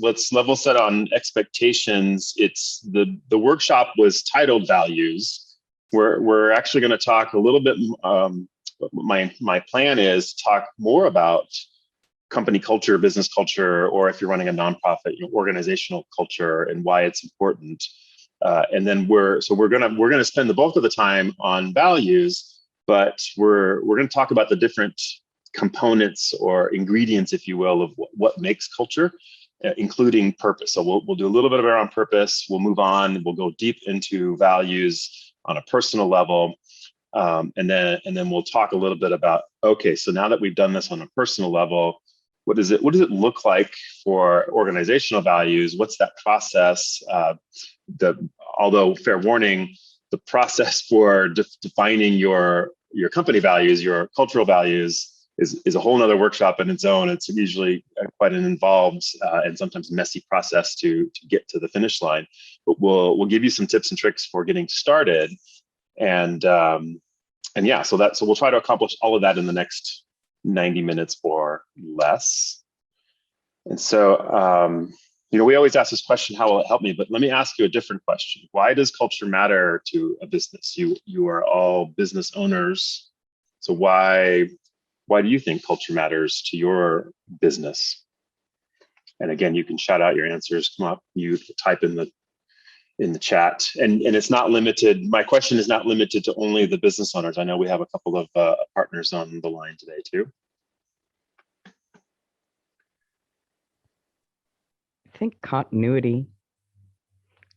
let's level set on expectations. It's the workshop was titled Values. We're actually going to talk a little bit. My plan is to talk more about company culture, business culture, or if you're running a nonprofit, organizational culture and why it's important. And then we're gonna spend the bulk of the time on values, but we're gonna talk about the different components or ingredients, if you will, of what makes culture, including purpose. So we'll do a little bit around purpose. We'll move on. We'll go deep into values on a personal level, and then we'll talk a little bit about, okay, so now that we've done this on a personal level, what does it look like for organizational values? What's that process? Although fair warning, the process for defining your company values, your cultural values, is a whole nother workshop in its own. It's usually quite an involved and sometimes messy process to get to the finish line. But we'll give you some tips and tricks for getting started, and yeah, so we'll try to accomplish all of that in the next 90 minutes or less. And so we always ask this question, how will it help me? But let me ask you a different question. Why does culture matter to a business? You are all business owners, so why do you think culture matters to your business? And again, you can shout out your answers. Come up, you type in the chat, and it's not limited. My question is not limited to only the business owners. I know we have a couple of partners on the line today too. I think continuity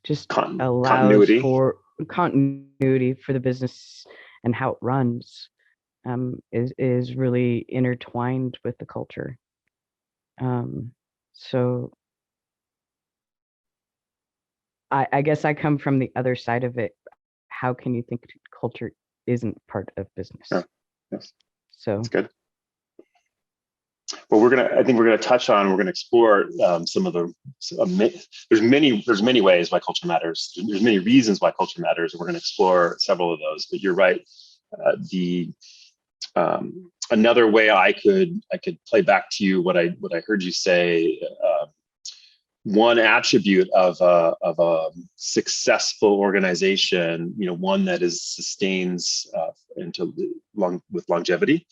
just allows continuity. For continuity for the business and how it runs. Is really intertwined with the culture. So I guess I come from the other side of it. How can you think culture isn't part of business? Yeah. Yes. So that's good. Well, I think we're gonna touch on. We're gonna explore some of the. There's many ways why culture matters. There's many reasons why culture matters, and we're gonna explore several of those. But you're right. Another way I could play back to you what I heard you say. One attribute of a successful organization, one that sustains with longevity,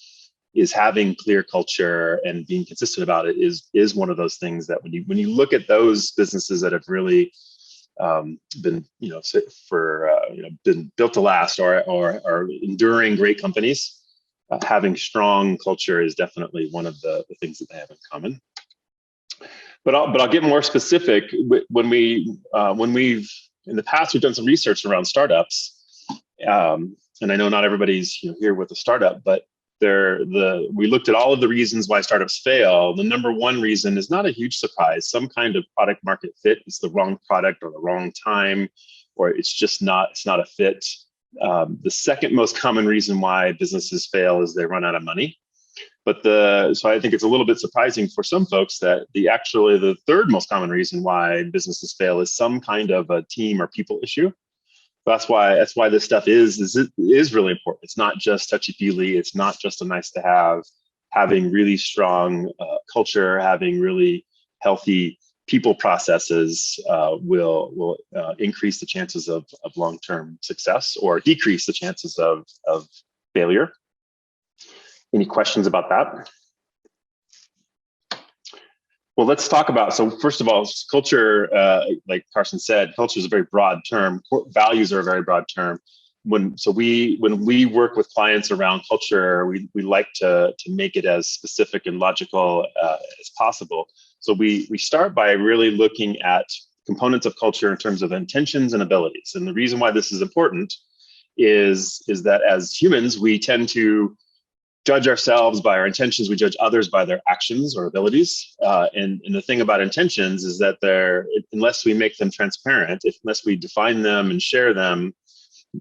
is having clear culture and being consistent about it. Is one of those things that when you look at those businesses that have really been been built to last or are enduring great companies. Having strong culture is definitely one of the things that they have in common. But I'll get more specific. When we've in the past we've done some research around startups, and I know not everybody's here with a startup, but we looked at all of the reasons why startups fail. The number one reason is not a huge surprise. Some kind of product market fit. It's the wrong product or the wrong time, or it's not a fit. The second most common reason why businesses fail is they run out of money. But so I think it's a little bit surprising for some folks that the third most common reason why businesses fail is some kind of a team or people issue. That's why this stuff is really important. It's not just touchy-feely. It's not just a nice to have. Having really strong culture, having really healthy people processes will increase the chances of long-term success or decrease the chances of failure. Any questions about that? Well, let's talk about, so first of all, culture, like Carson said, culture is a very broad term. Values are a very broad term. When we work with clients around culture, we like to make it as specific and logical as possible. So we start by really looking at components of culture in terms of intentions and abilities. And the reason why this is important is that as humans, we tend to judge ourselves by our intentions. We judge others by their actions or abilities. And the thing about intentions is that unless we make them transparent, unless we define them and share them,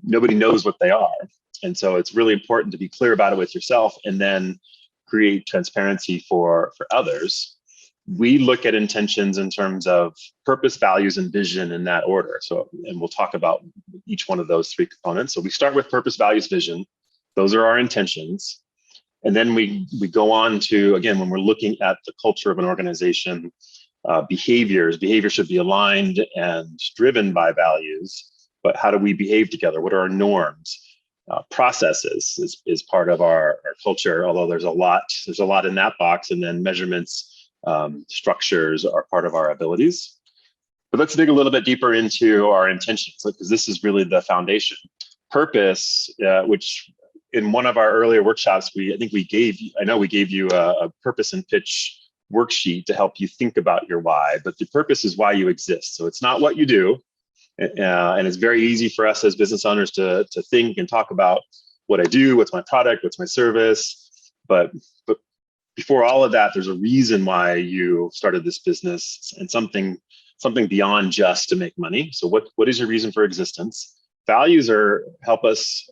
nobody knows what they are. And so it's really important to be clear about it with yourself and then create transparency for others. We look at intentions in terms of purpose, values, and vision in that order. And we'll talk about each one of those three components. So we start with purpose, values, vision. Those are our intentions. And then we go on to, again, when we're looking at the culture of an organization, behaviors. Behavior should be aligned and driven by values, but how do we behave together? What are our norms? Processes is part of our culture, although there's a lot in that box, and then measurements, structures are part of our abilities. But let's dig a little bit deeper into our intentions, because this is really the foundation. Purpose, which in one of our earlier workshops, I know we gave you a purpose and pitch worksheet to help you think about your why, but the purpose is why you exist. So it's not what you do. And it's very easy for us as business owners to think and talk about what I do, what's my product, what's my service. But before all of that, there's a reason why you started this business, and something beyond just to make money. So what is your reason for existence? Values help us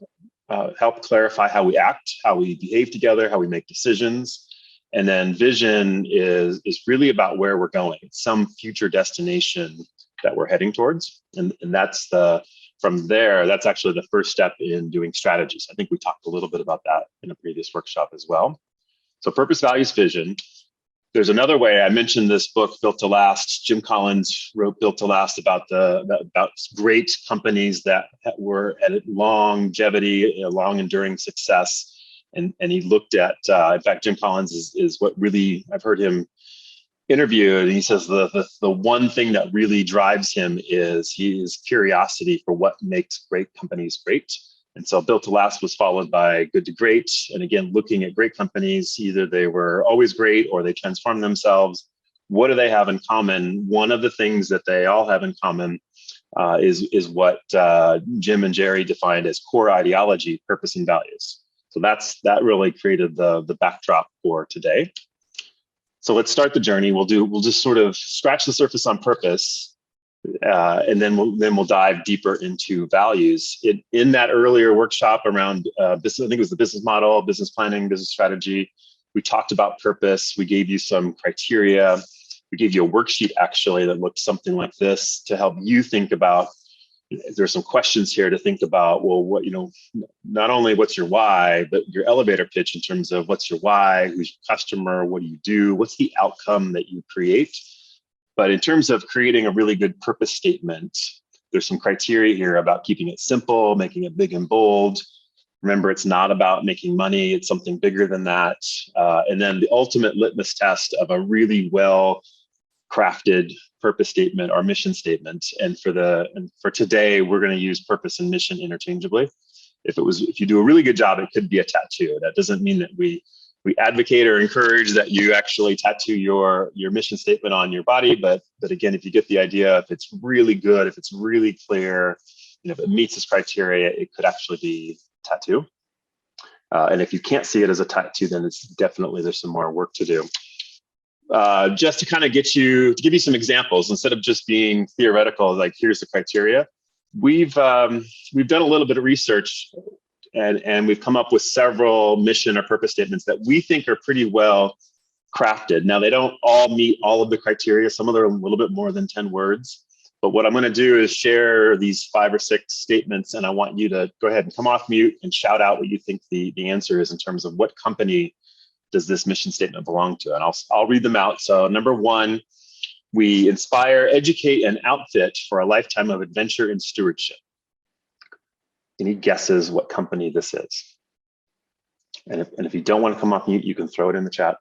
help clarify how we act, how we behave together, how we make decisions. And then vision is really about where we're going. It's some future destination that we're heading towards. And from there, that's actually the first step in doing strategies. I think we talked a little bit about that in a previous workshop as well. So purpose, values, vision. There's another way. I mentioned this book, Built to Last. Jim Collins wrote Built to Last about great companies that were at longevity, long enduring success. And he looked at, in fact, Jim Collins is what really, I've heard him interviewed, and he says the one thing that really drives him is his curiosity for what makes great companies great. And so Built to Last was followed by Good to Great. And again, looking at great companies, either they were always great or they transformed themselves. What do they have in common? One of the things that they all have in common is what Jim and Jerry defined as core ideology, purpose, and values. So that really created the backdrop for today. So let's start the journey. We'll just sort of scratch the surface on purpose, and then we'll dive deeper into values. In that earlier workshop around business, I think it was the business model, business planning, business strategy, we talked about purpose. We gave you some criteria. We gave you a worksheet actually that looked something like this to help you think about. There's some questions here to think about. Well, not only what's your why, but your elevator pitch in terms of what's your why, who's your customer, what do you do, what's the outcome that you create. But in terms of creating a really good purpose statement, there's some criteria here about keeping it simple, making it big and bold. Remember, it's not about making money, it's something bigger than that. And then the ultimate litmus test of a really well-crafted purpose statement or mission statement. And for today, we're going to use purpose and mission interchangeably. If you do a really good job, it could be a tattoo. That doesn't mean that we advocate or encourage that you actually tattoo your mission statement on your body. But again, if you get the idea, if it's really good, if it's really clear, if it meets this criteria, it could actually be a tattoo. And if you can't see it as a tattoo, then there's some more work to do. Just to kind of give you some examples, instead of just being theoretical, like here's the criteria. We've done a little bit of research, and we've come up with several mission or purpose statements that we think are pretty well crafted. Now, they don't all meet all of the criteria. Some of them are a little bit more than 10 words. But what I'm going to do is share these 5 or 6 statements, and I want you to go ahead and come off mute and shout out what you think the answer is in terms of what company does this mission statement belong to? And I'll read them out. So number 1, we inspire, educate, and outfit for a lifetime of adventure and stewardship. Any guesses what company this is? And if you don't want to come off mute, you can throw it in the chat.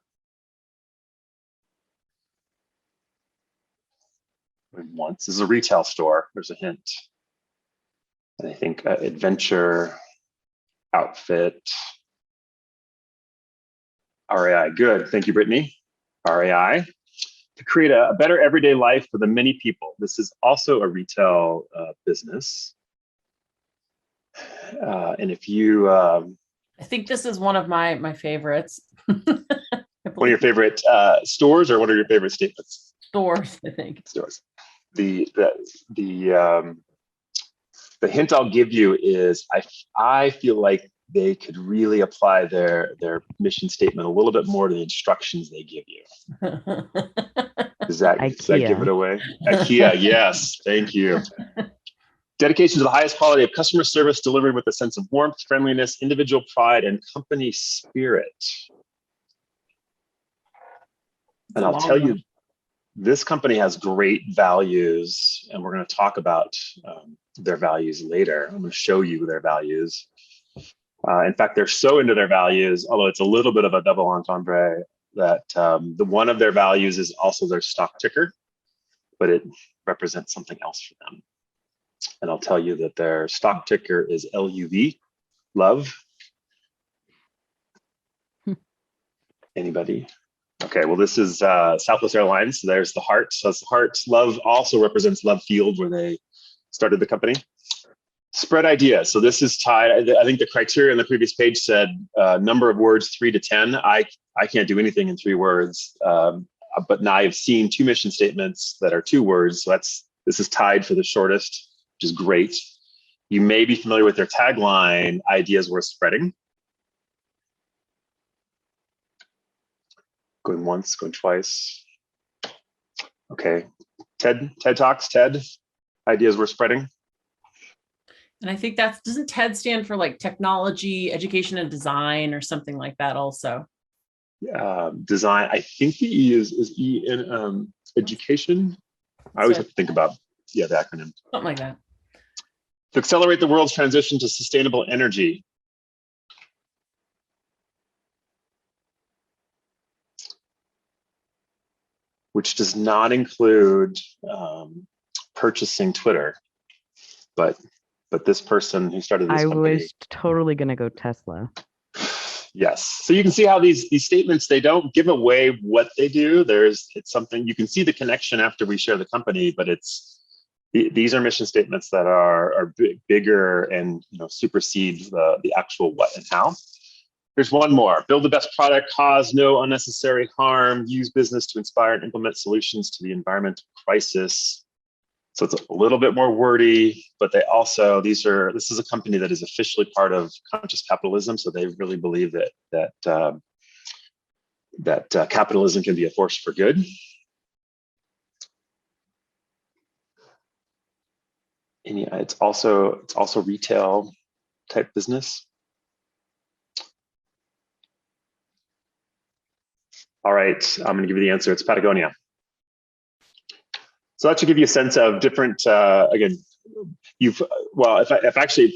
Once, this is a retail store. There's a hint. And I think adventure, outfit, RAI, good. Thank you, Brittany. RAI, to create a better everyday life for the many people. This is also a retail business. And if you... I think this is one of my favorites. One of your favorite stores, or what are your favorite statements? Stores, I think. Stores. The hint I'll give you is I feel like they could really apply their mission statement a little bit more to the instructions they give you. Does that give it away? IKEA, yes, thank you. Dedication to the highest quality of customer service delivered with a sense of warmth, friendliness, individual pride, and company spirit. And I'll tell you, This company has great values, and we're going to talk about their values later. I'm going to show you their values. In fact, they're so into their values, although it's a little bit of a double entendre, that one of their values is also their stock ticker, but it represents something else for them. And I'll tell you that their stock ticker is LUV, love. Anybody? Okay, well, this is Southwest Airlines. So there's the heart. So that's the heart. Love also represents Love Field, where they started the company. Spread ideas. So this is tied. I think the criteria on the previous page said number of words 3 to 10. I can't do anything in 3 words, but now I've seen 2 mission statements that are 2 words. So this is tied for the shortest, which is great. You may be familiar with their tagline, "Ideas worth spreading." Going once, going twice. Okay, TED Talks, TED, ideas worth spreading. And I think doesn't TED stand for like technology, education, and design, or something like that also? Design, I think the E is E in education. I always have to think about, the acronym. Something like that. To accelerate the world's transition to sustainable energy. Which does not include purchasing Twitter, but this person who started this company. I was totally going to go Tesla. Yes. So you can see how these statements, they don't give away what they do. It's something you can see the connection after we share the company, but these are mission statements that are bigger and supersede the actual what and how. There's one more. Build the best product, cause no unnecessary harm, use business to inspire and implement solutions to the environmental crisis. So it's a little bit more wordy, but this is a company that is officially part of conscious capitalism. So they really believe that capitalism can be a force for good. And it's also retail type business. All right, I'm going to give you the answer. It's Patagonia. So that should give you a sense of different. Again, if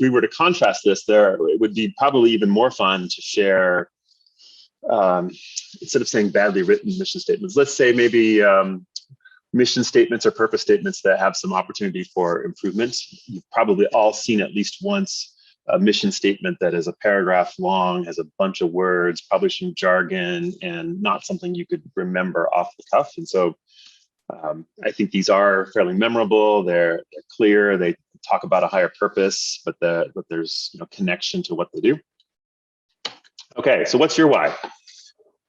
we were to contrast this, it would be probably even more fun to share. Instead of saying badly written mission statements, let's say maybe mission statements or purpose statements that have some opportunity for improvement. You've probably all seen at least once a mission statement that is a paragraph long, has a bunch of words, probably some jargon, and not something you could remember off the cuff. And so I think these are fairly memorable. They're clear. They talk about a higher purpose, but there's connection to what they do. Okay, so what's your why?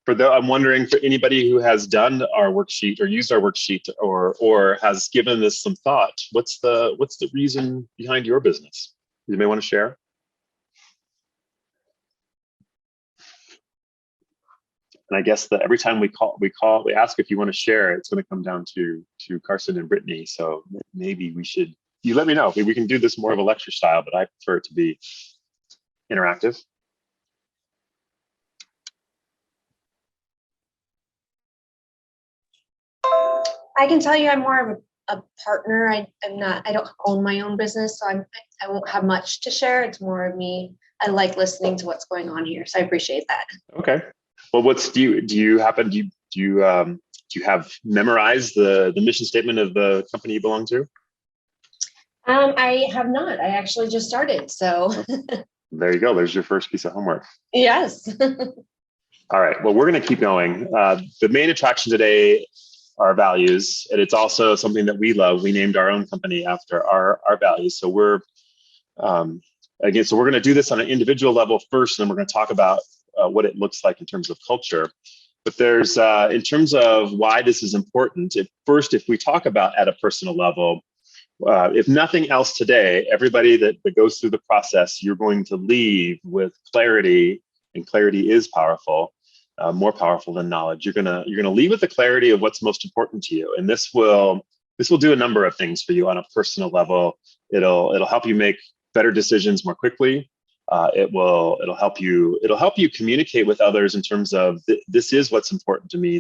I'm wondering, for anybody who has done our worksheet or used our worksheet or has given this some thought, what's the reason behind your business? You may want to share. And I guess that every time we ask if you want to share, it's going to come down to Carson and Brittany. So maybe you let me know. We can do this more of a lecture style, but I prefer it to be interactive. I can tell you I'm more of a partner. I don't own my own business, so I won't have much to share. It's more of me. I like listening to what's going on here, so I appreciate that. Okay. Well, do you have memorized the mission statement of the company you belong to? I have not. I actually just started, so. There you go. There's your first piece of homework. Yes. All right. Well, we're going to keep going. The main attraction today are values, and it's also something that we love. We named our own company after our values. So we're going to do this on an individual level first, and then we're going to talk about what it looks like in terms of culture. But there's, in terms of why this is important, if we talk about at a personal level, if nothing else today, everybody that goes through the process, you're going to leave with clarity, and clarity is powerful, more powerful than knowledge. You're gonna leave with the clarity of what's most important to you, and this will do a number of things for you on a personal level. It'll help you make better decisions more quickly. It'll help you communicate with others in terms of this is what's important to me.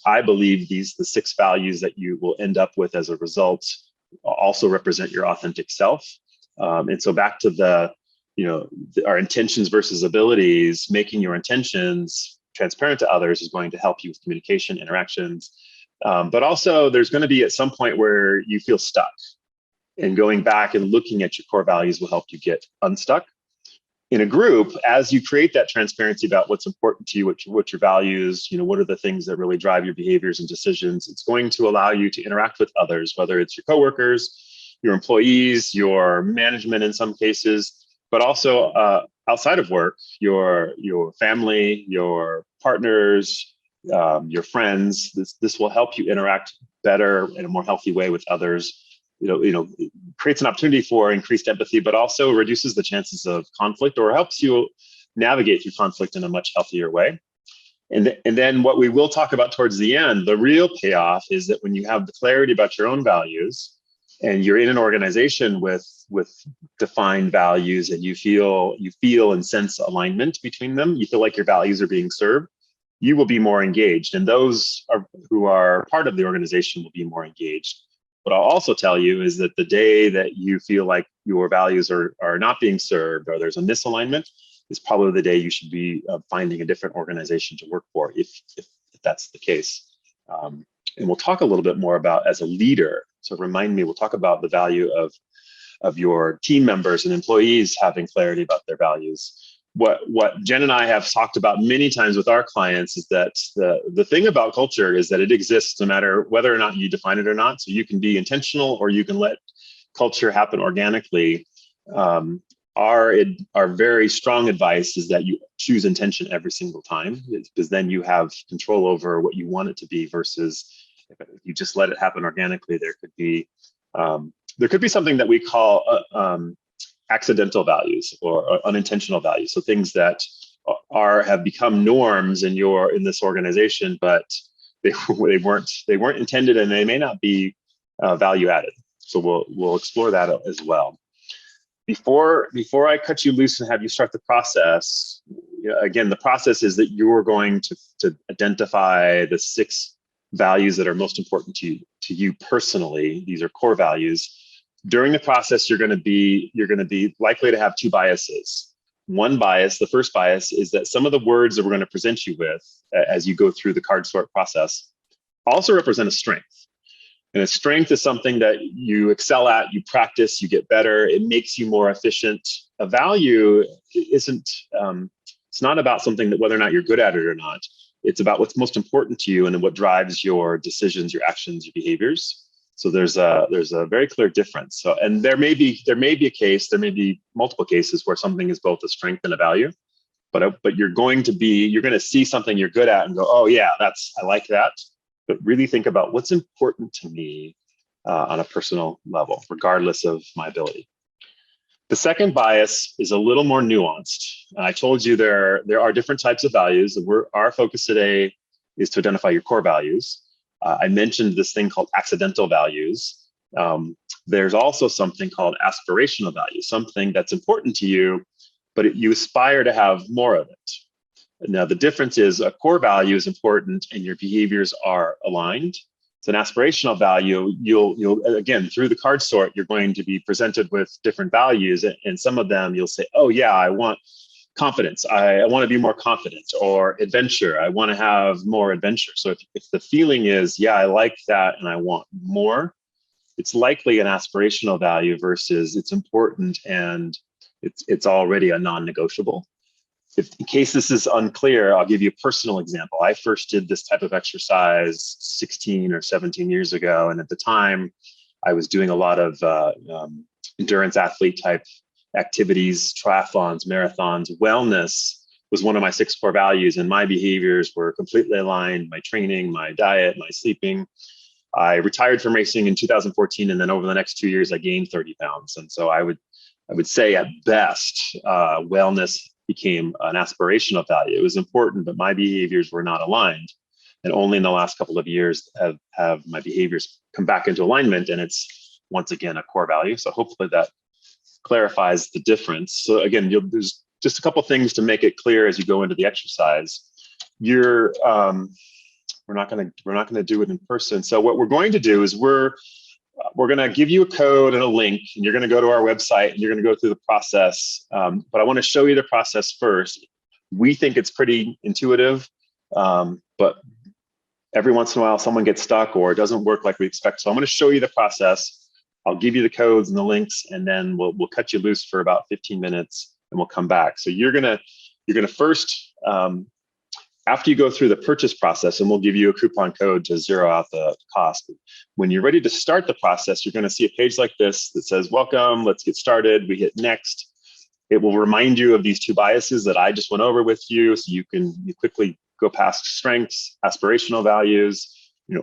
I believe the 6 values that you will end up with as a result also represent your authentic self. And so back to our intentions versus abilities, making your intentions transparent to others is going to help you with communication, interactions. But also there's going to be at some point where you feel stuck, and going back and looking at your core values will help you get unstuck. In a group, as you create that transparency about what's important to you, what your values, what are the things that really drive your behaviors and decisions, it's going to allow you to interact with others, whether it's your coworkers, your employees, your management in some cases, but also outside of work, your family, your partners, your friends. This will help you interact better in a more healthy way with others. It creates an opportunity for increased empathy, but also reduces the chances of conflict, or helps you navigate through conflict in a much healthier way. And then what we will talk about towards the end, the real payoff is that when you have the clarity about your own values, and you're in an organization with defined values, and you feel and sense alignment between them, you feel like your values are being served, you will be more engaged, and those who are part of the organization will be more engaged. What I'll also tell you is that the day that you feel like your values are not being served, or there's a misalignment, is probably the day you should be finding a different organization to work for, if that's the case. And we'll talk a little bit more about, as a leader, so remind me, we'll talk about the value of your team members and employees having clarity about their values. What Jen and I have talked about many times with our clients is that the thing about culture is that it exists no matter whether or not you define it or not. So you can be intentional, or you can let culture happen organically. Our very strong advice is that you choose intention every single time, because then you have control over what you want it to be, versus if you just let it happen organically. There could be something that we call accidental values, or unintentional values. So things that have become norms in this organization, but they weren't intended, and they may not be value added. So we'll explore that as well. Before I cut you loose and have you start the process, again, the process is that you're going to identify the 6 values that are most important to you personally. These are core values. During the process, you're going to be likely to have 2 biases. One bias, the first bias, is that some of the words that we're going to present you with as you go through the card sort process also represent a strength. And a strength is something that you excel at, you practice, you get better, it makes you more efficient. A value isn't, it's not about something that whether or not you're good at it or not. It's about what's most important to you and what drives your decisions, your actions, your behaviors. So there's a very clear difference. So, and there may be multiple cases where something is both a strength and a value, but you're going to see something you're good at and go, oh yeah, I like that. But really think about what's important to me on a personal level, regardless of my ability. The second bias is a little more nuanced. I told you there are different types of values, and our focus today is to identify your core values. I mentioned this thing called accidental values. There's also something called aspirational values, something that's important to you, but you aspire to have more of it. Now, the difference is a core value is important and your behaviors are aligned. It's an aspirational value. You'll again, through the card sort, you're going to be presented with different values, and some of them you'll say, oh yeah, I want confidence. I want to be more confident, or adventure. I want to have more adventure. So if the feeling is, yeah, I like that and I want more, it's likely an aspirational value versus it's important and it's already a non-negotiable. In case this is unclear, I'll give you a personal example. I first did this type of exercise 16 or 17 years ago. And at the time, I was doing a lot of endurance athlete type activities, triathlons, marathons. Wellness was one of my 6 core values, and my behaviors were completely aligned. My training, my diet, my sleeping. I retired from racing in 2014, and then over the next 2 years, I gained 30 pounds. And so I would say at best, wellness became an aspirational value. It was important, but my behaviors were not aligned. And only in the last couple of years have my behaviors come back into alignment, and it's once again a core value. So hopefully that clarifies the difference. So again, there's just a couple things to make it clear as you go into the exercise. Your we're not gonna do it in person. So what we're going to do is we're going to give you a code and a link, and you're going to go to our website and you're going to go through the process. But I want to show you the process first. We think it's pretty intuitive, but every once in a while someone gets stuck or it doesn't work like we expect. So I'm going to show you the process. I'll give you the codes and the links, and then we'll cut you loose for about 15 minutes and we'll come back. So you're gonna first, after you go through the purchase process, and we'll give you a coupon code to zero out the cost. When you're ready to start the process, you're going to see a page like this that says, welcome, let's get started. We hit next. It will remind you of these two biases that I just went over with you. So you quickly go past strengths, aspirational values,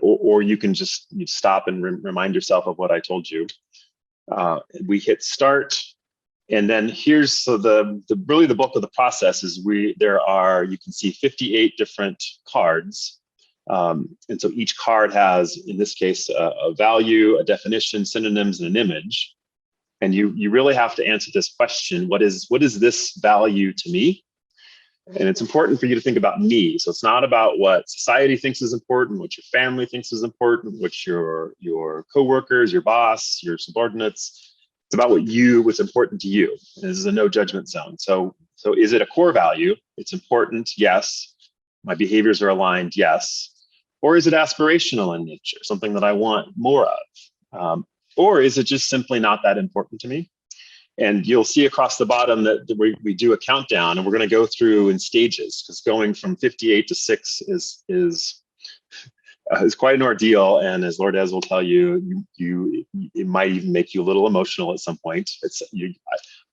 or you can just stop and remind yourself of what I told you. We hit start. And then here's, so really the bulk of the process is you can see 58 different cards. And so each card has, in this case, a value, a definition, synonyms, and an image. And you really have to answer this question: what is this value to me? And it's important for you to think about me. So it's not about what society thinks is important, what your family thinks is important, what your coworkers, your boss, your subordinates. It's about what's important to you. This is a no judgment zone. So is it a core value? It's important, yes. My behaviors are aligned, yes. Or is it aspirational in nature, something that I want more of? Or is it just simply not that important to me? And you'll see across the bottom that we do a countdown, and we're going to go through in stages, because going from 58 to 6 is quite an ordeal. And as Lourdes will tell you, it might even make you a little emotional at some point.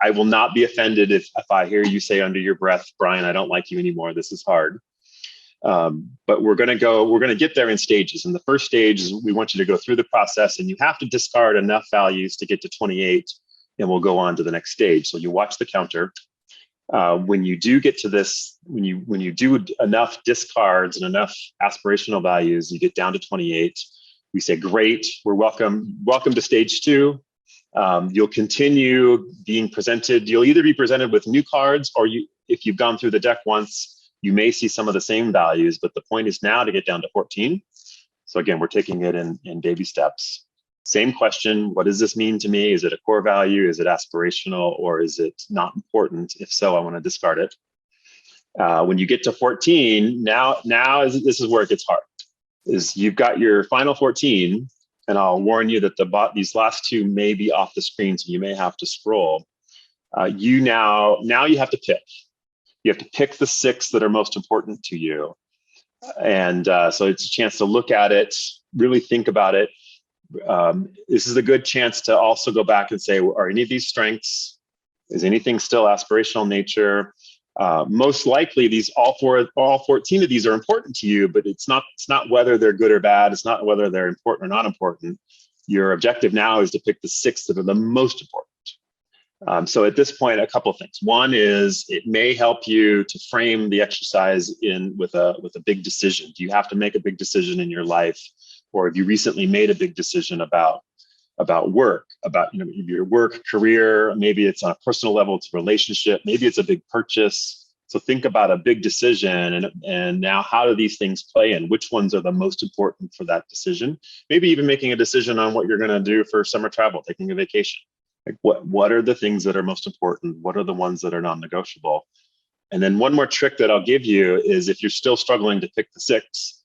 I will not be offended if I hear you say under your breath, Brian, I don't like you anymore. This is hard. But we're going to get there in stages. And the first stage is we want you to go through the process, and you have to discard enough values to get to 28, and we'll go on to the next stage. So you watch the counter. When you do get to this, when you do enough discards and enough aspirational values, you get down to 28. We say, great, we're welcome to stage 2. You'll continue being presented. You'll either be presented with new cards, or if you've gone through the deck once, you may see some of the same values, but the point is now to get down to 14. So again, we're taking it in baby steps. Same question, what does this mean to me? Is it a core value? Is it aspirational? Or is it not important? If so, I want to discard it. When you get to 14, now this is where it gets hard. Is you've got your final 14, and I'll warn you that these last two may be off the screen, so you may have to scroll. Now you have to pick. You have to pick the 6 that are most important to you. And so it's a chance to look at it, really think about it. This is a good chance to also go back and say, are any of these strengths? Is anything still aspirational in nature? Most likely, all 14 of these are important to you, but it's not whether they're good or bad. It's not whether they're important or not important. Your objective now is to pick the 6 that are the most important. So at this point, a couple of things. One is it may help you to frame the exercise with a big decision. Do you have to make a big decision in your life? Or have you recently made a big decision about work, about your work, career? Maybe it's on a personal level, it's a relationship, maybe it's a big purchase. So think about a big decision, and now how do these things play in? Which ones are the most important for that decision? Maybe even making a decision on what you're going to do for summer travel, taking a vacation. Like what are the things that are most important? What are the ones that are non-negotiable? And then one more trick that I'll give you is, if you're still struggling to pick the 6,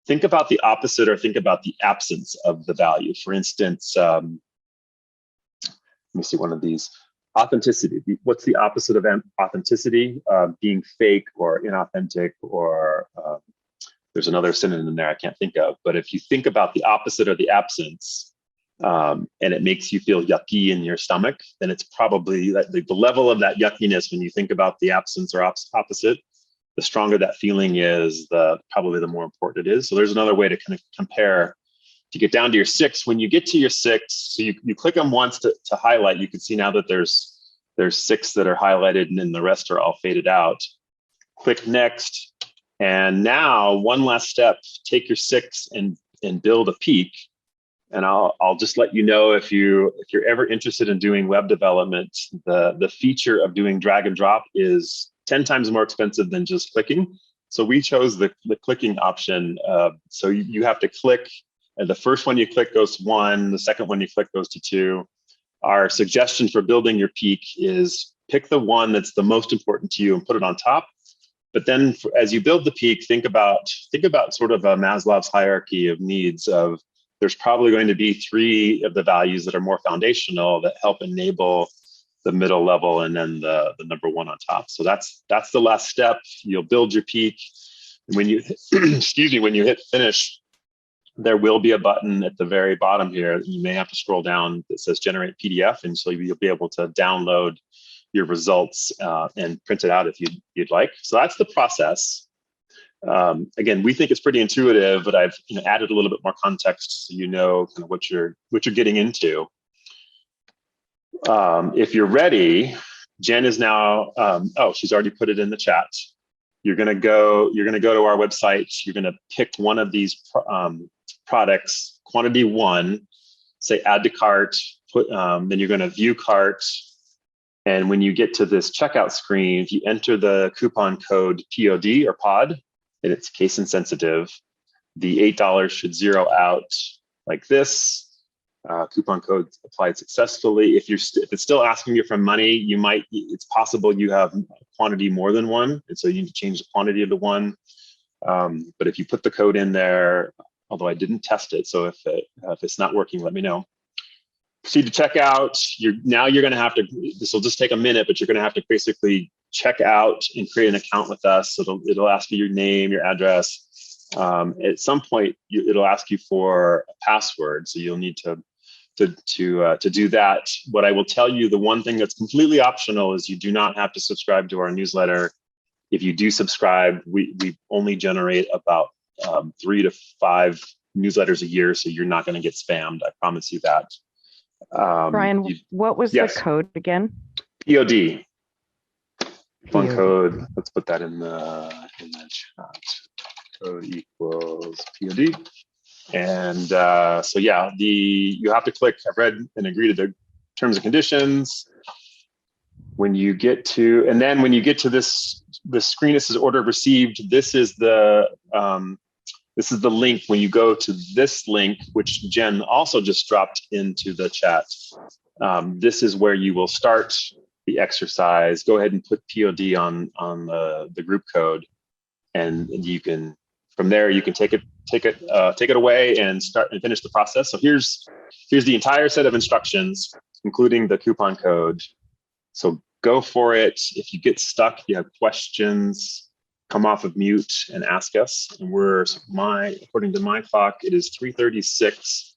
think about the opposite, or think about the absence of the value. For instance, let me see one of these. Authenticity. What's the opposite of authenticity? Being fake or inauthentic, or there's another synonym in there I can't think of. But if you think about the opposite or the absence, and it makes you feel yucky in your stomach, then it's probably the level of that yuckiness when you think about the absence or opposite. The stronger that feeling is, probably the more important it is. So there's another way to kind of compare to get down to your 6. When you get to your 6, so you click them once to highlight. You can see now that there's 6 that are highlighted, and then the rest are all faded out. Click next, and now one last step. Take your 6 and build a peak. And I'll just let you know, if you're ever interested in doing web development, the feature of doing drag and drop is 10 times more expensive than just clicking. So we chose the clicking option. So you have to click, and the first one you click goes to 1, the second one you click goes to 2. Our suggestion for building your peak is pick the one that's the most important to you and put it on top. But then as you build the peak, think about sort of a Maslow's hierarchy of needs of there's probably going to be 3 of the values that are more foundational that help enable the middle level and then the number 1 on top. So that's the last step. You'll build your peak. And when you, excuse me, when you hit finish, there will be a button at the very bottom here. You may have to scroll down that says generate PDF. And so you'll be able to download your results and print it out if you'd like. So that's the process. Again, we think it's pretty intuitive, but I've added a little bit more context so you know kind of what you're getting into. If you're ready, Jen is now. Oh, she's already put it in the chat. You're gonna go to our website. You're gonna pick one of these products, quantity 1. Say add to cart. Then you're gonna view cart. And when you get to this checkout screen, if you enter the coupon code POD or POD, and it's case insensitive, the $8 should zero out like this. Coupon code applied successfully. If it's still asking you for money, it's possible you have quantity more than 1, and so you need to change the quantity to 1. But if you put the code in there, although I didn't test it, so if it's not working, let me know. Proceed to checkout. Now you're going to have to. This will just take a minute, but you're going to have to basically check out and create an account with us. It'll ask you your name, your address. At some point, it'll ask you for a password, so you'll need to do that. What I will tell you, the one thing that's completely optional is you do not have to subscribe to our newsletter. If you do subscribe, we only generate about 3 to 5 newsletters a year, so you're not going to get spammed. I promise you that. Brian, what was the code again? POD. One POD. code. Let's put that in the chat. Code equals POD. And so yeah, you have to click. I've read and agree to the terms and conditions. When you get to, and then when you get to this screen, this is order received. This is the link. When you go to this link, which Jen also just dropped into the chat, this is where you will start the exercise. Go ahead and put POD on the group code, and you can, from there you can take it away and start and finish the process. So here's the entire set of instructions, including the coupon code. So go for it. If you get stuck, you have questions, come off of mute and ask us. And according to my clock, it is 3:36.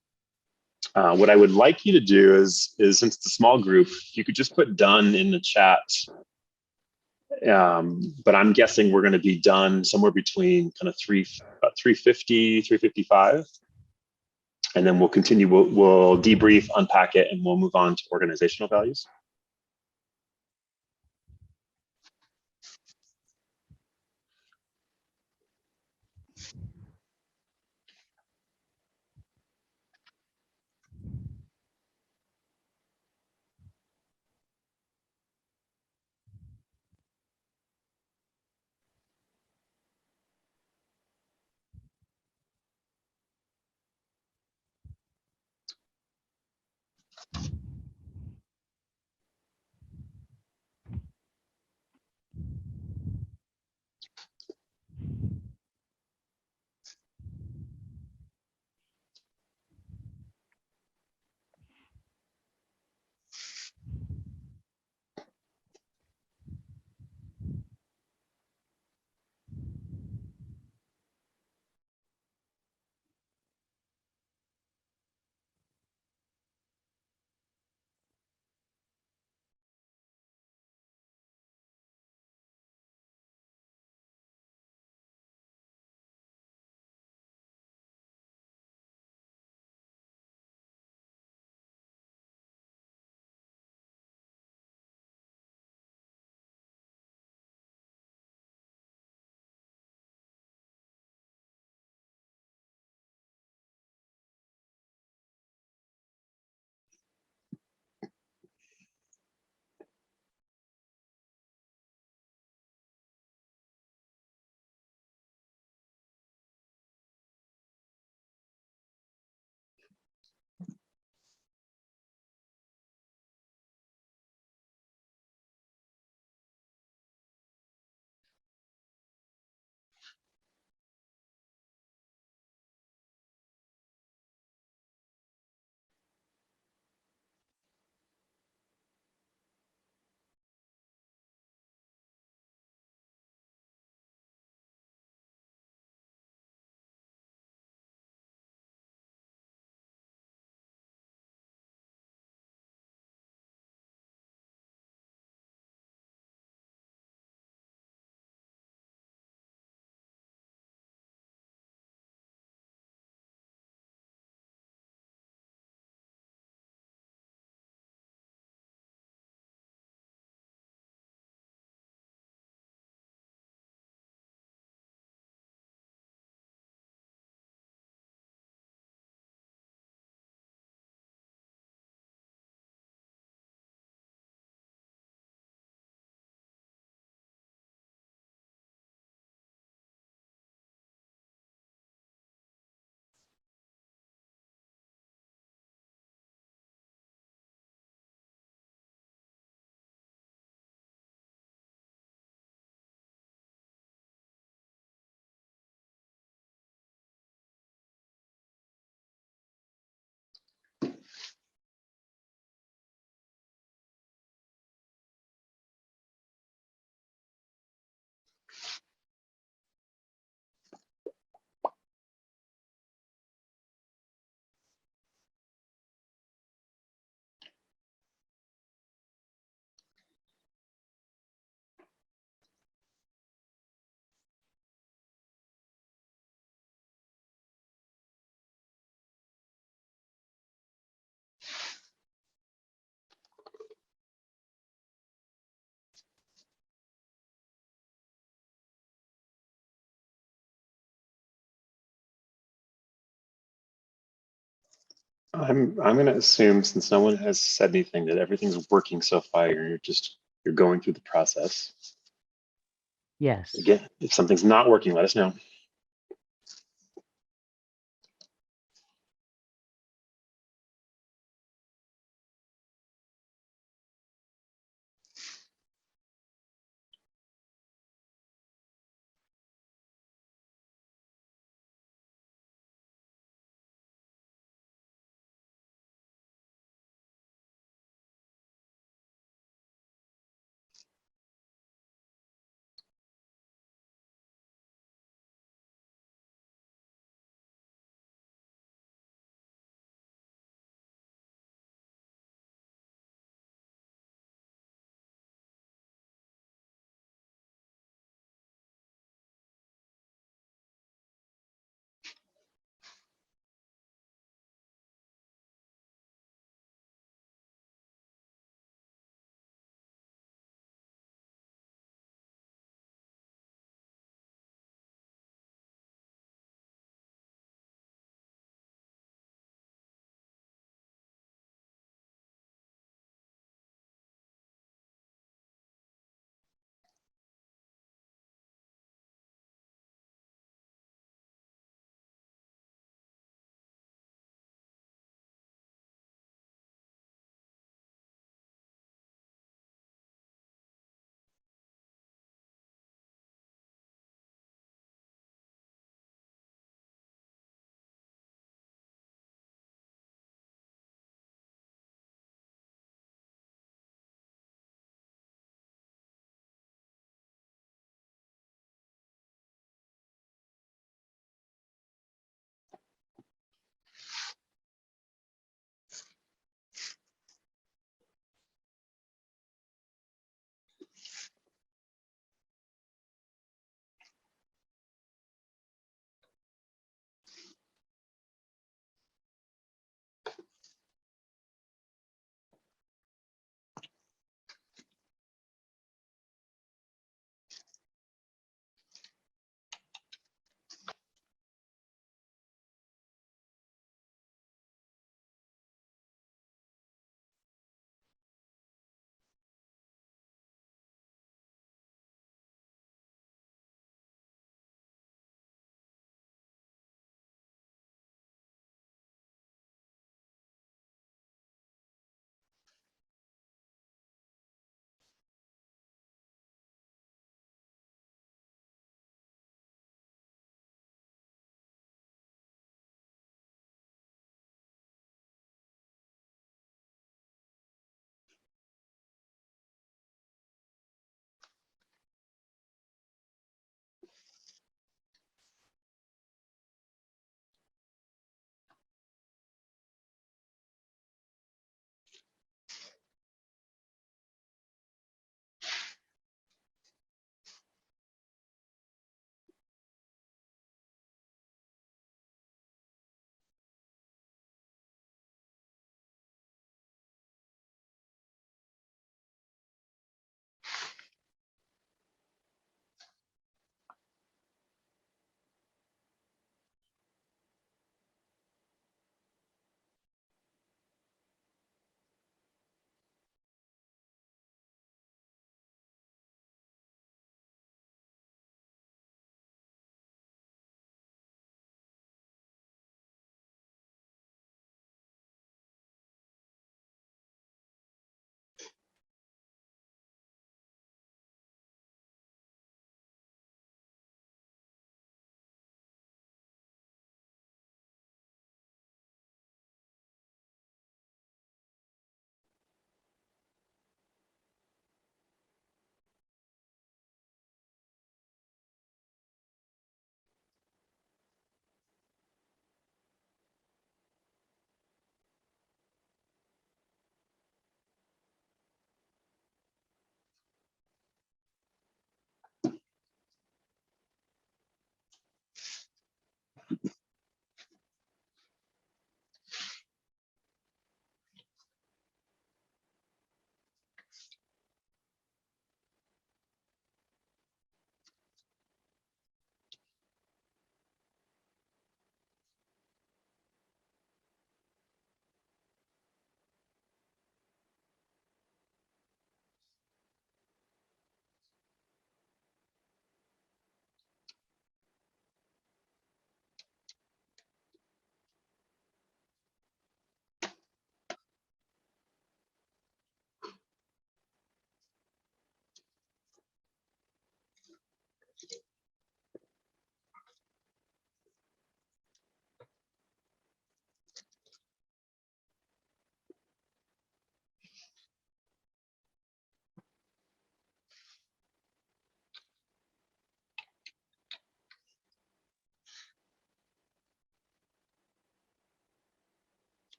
What I would like you to do is since it's a small group, you could just put done in the chat. But I'm guessing we're going to be done somewhere between kind of 3:50, 3:55. And then we'll continue, we'll debrief, unpack it, and we'll move on to organizational values. I'm going to assume, since no one has said anything, that everything's working so far. You're going through the process. Yes. Again, if something's not working, let us know.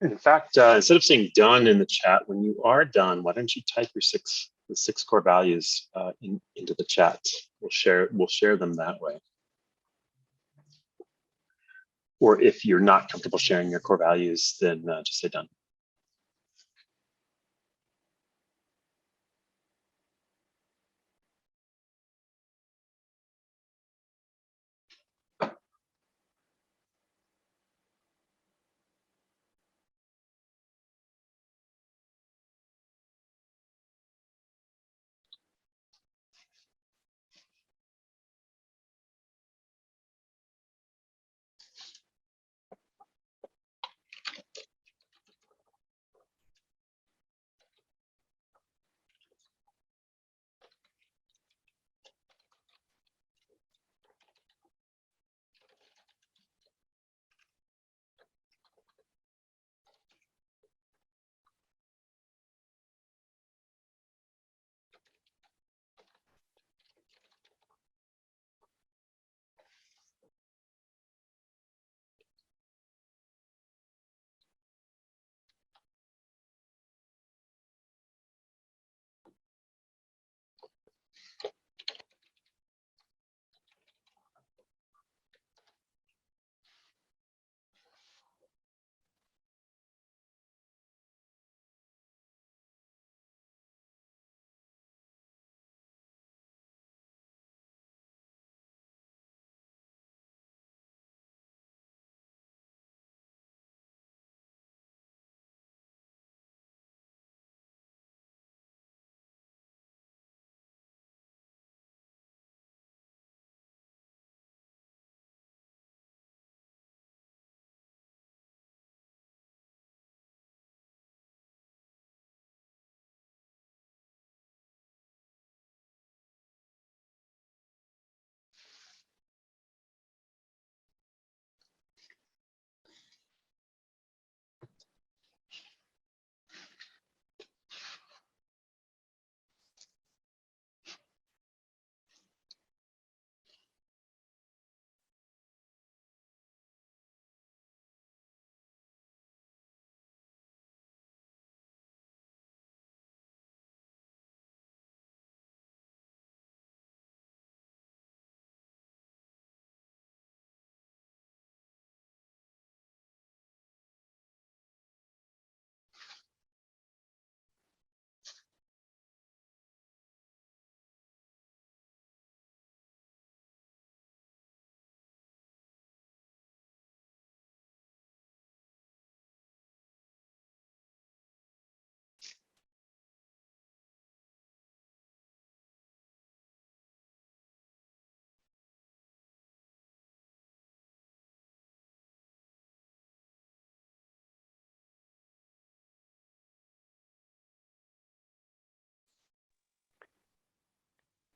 In fact, instead of saying done in the chat, when you are done, why don't you type your the six core values into the chat? We'll share them that way. Or if you're not comfortable sharing your core values, then just say done.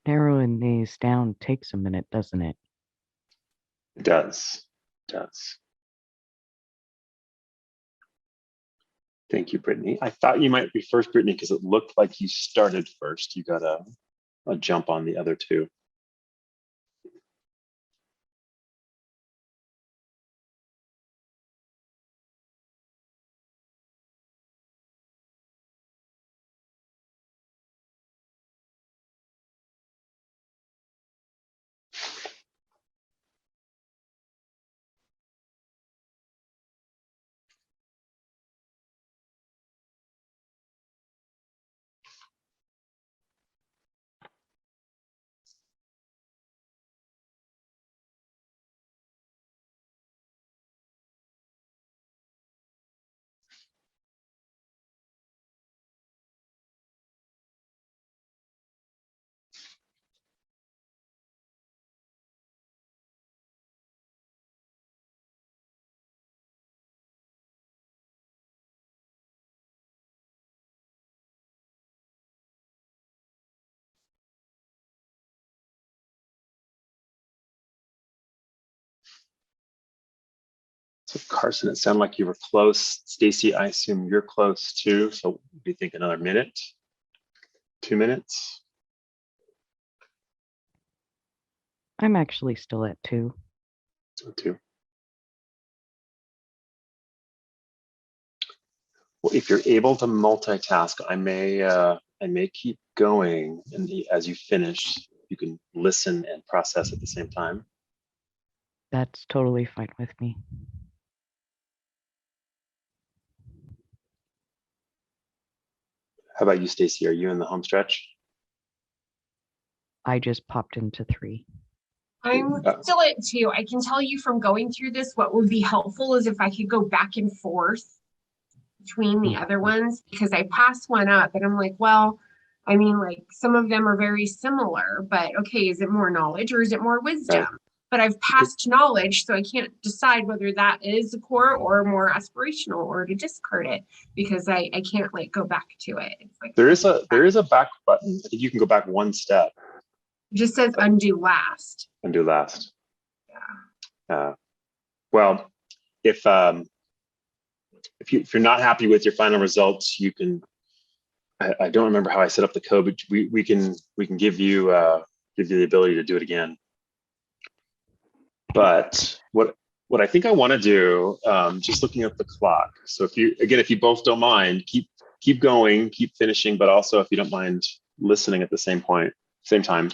Narrowing these down takes a minute, doesn't it? It does. It does. Thank you, Brittany. I thought you might be first, Brittany, because it looked like you started first. You got a jump on the other two. So Carson, it sounded like you were close. Stacy, I assume you're close too. So we think another minute, 2 minutes. I'm actually still at 2. 2. Well, if you're able to multitask, I may keep going, and as you finish, you can listen and process at the same time. That's totally fine with me. How about you, Stacy? Are you in the home stretch? I just popped into 3. I'm still at 2. I can tell you from going through this, what would be helpful is if I could go back and forth between the other ones, because I passed one up and I'm like, well, I mean, like some of them are very similar, but okay, is it more knowledge or is it more wisdom? Right. But I've passed knowledge, so I can't decide whether that is the core or more aspirational or to discard it because I can't like go back to it. It's like there is a back button. I think you can go back one step. it just says undo last. Undo last. Yeah. Well, if you're not happy with your final results, you can. I don't remember how I set up the code, but we can give you the ability to do it again. But what I think I want to do, just looking at the clock. So if you both don't mind, keep going, keep finishing, but also if you don't mind listening at the same time.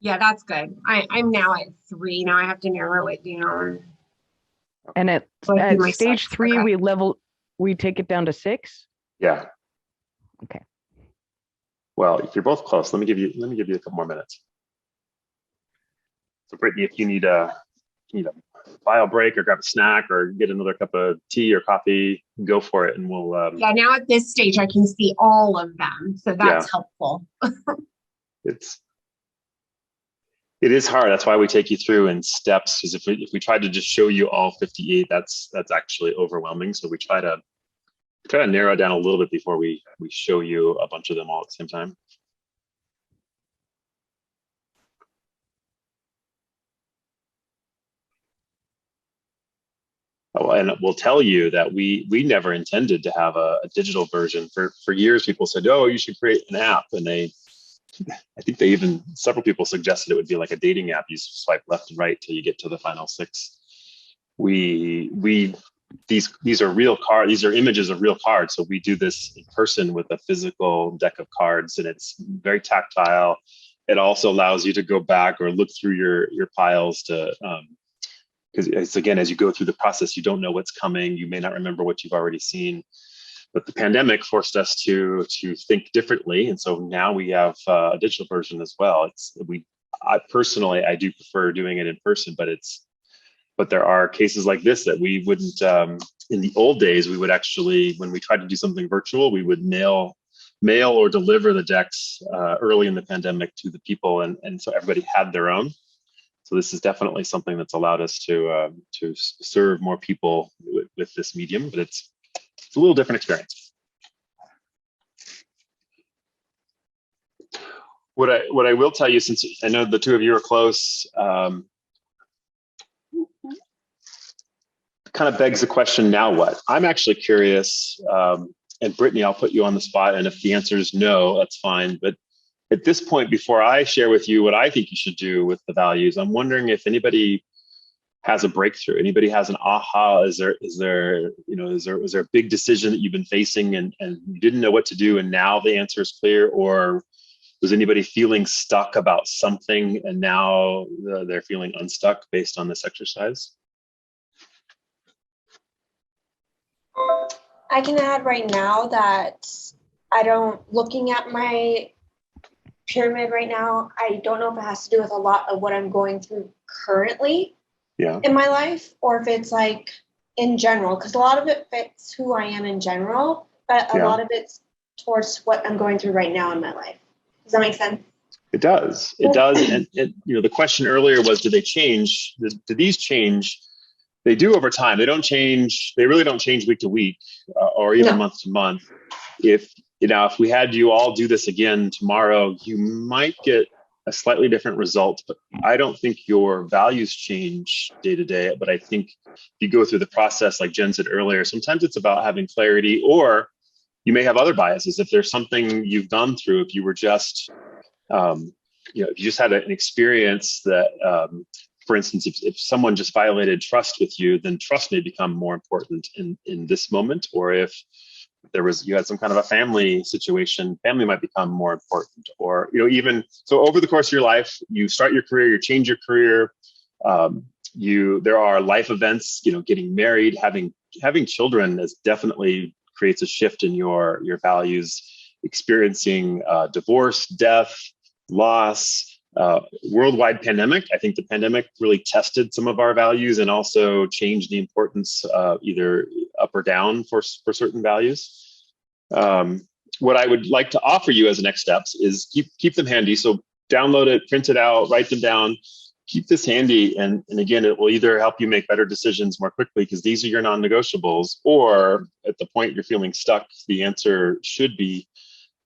Yeah, that's good. I'm now at 3. Now I have to narrow it down. And at my stage steps. 3, Okay. we take it down to 6. Yeah. Okay. Well, if you're both close, let me give you a couple more minutes. So Brittany, if you need a file break or grab a snack or get another cup of tea or coffee, go for it, and we'll. Yeah, now at this stage, I can see all of them, so that's helpful. It is hard. That's why we take you through in steps. Because if we tried to just show you all 58, that's actually overwhelming. So we try to narrow it down a little bit before we show you a bunch of them all at the same time. Oh, and we'll tell you that we never intended to have a digital version. For years, people said, "Oh, you should create an app," and I think several people suggested it would be like a dating app. You swipe left and right till you get to the final 6. These are real cards. These are images of real cards. So we do this in person with a physical deck of cards, and it's very tactile. It also allows you to go back or look through your piles to, because it's, again, as you go through the process, you don't know what's coming. You may not remember what you've already seen. But the pandemic forced us to think differently, and so now we have a digital version as well. I personally do prefer doing it in person, but there are cases like this that we wouldn't. In the old days, we would actually, when we tried to do something virtual, we would mail or deliver the decks early in the pandemic to the people, and so everybody had their own. So this is definitely something that's allowed us to serve more people with this medium, but it's a little different experience. What I will tell you, since I know the two of you are close, kind of begs the question, now what? I'm actually curious, and Brittany, I'll put you on the spot, and if the answer is no, that's fine. But at this point, before I share with you what I think you should do with the values, I'm wondering if anybody has a breakthrough. Anybody has an aha? Was there a big decision that you've been facing and you didn't know what to do, and now the answer is clear? Or was anybody feeling stuck about something and now they're feeling unstuck based on this exercise? I can add right now that looking at my pyramid right now, I don't know if it has to do with a lot of what I'm going through currently in my life, or if it's like in general, because a lot of it fits who I am in general, but a lot of it's towards what I'm going through right now in my life. Does that make sense? It does. It does. And the question earlier was, do they change? Do these change? They do over time. They don't change. They really don't change week to week or even month to month. If we had you all do this again tomorrow, you might get a slightly different result, but I don't think your values change day to day. But I think if you go through the process, like Jen said earlier, sometimes it's about having clarity, or you may have other biases. If there's something you've gone through, if you were just, if you just had an experience that for instance, if someone just violated trust with you, then trust may become more important in this moment. Or if you had some kind of a family situation, family might become more important. Or, even so over the course of your life, you start your career, you change your career. There are life events, getting married, having children is definitely creates a shift in your values. Experiencing divorce, death, loss, worldwide pandemic. I think the pandemic really tested some of our values and also changed the importance either up or down for certain values. What I would like to offer you as next steps is keep them handy. So download it, print it out, write them down. Keep this handy, and again, it will either help you make better decisions more quickly because these are your non-negotiables, or at the point you're feeling stuck, the answer should be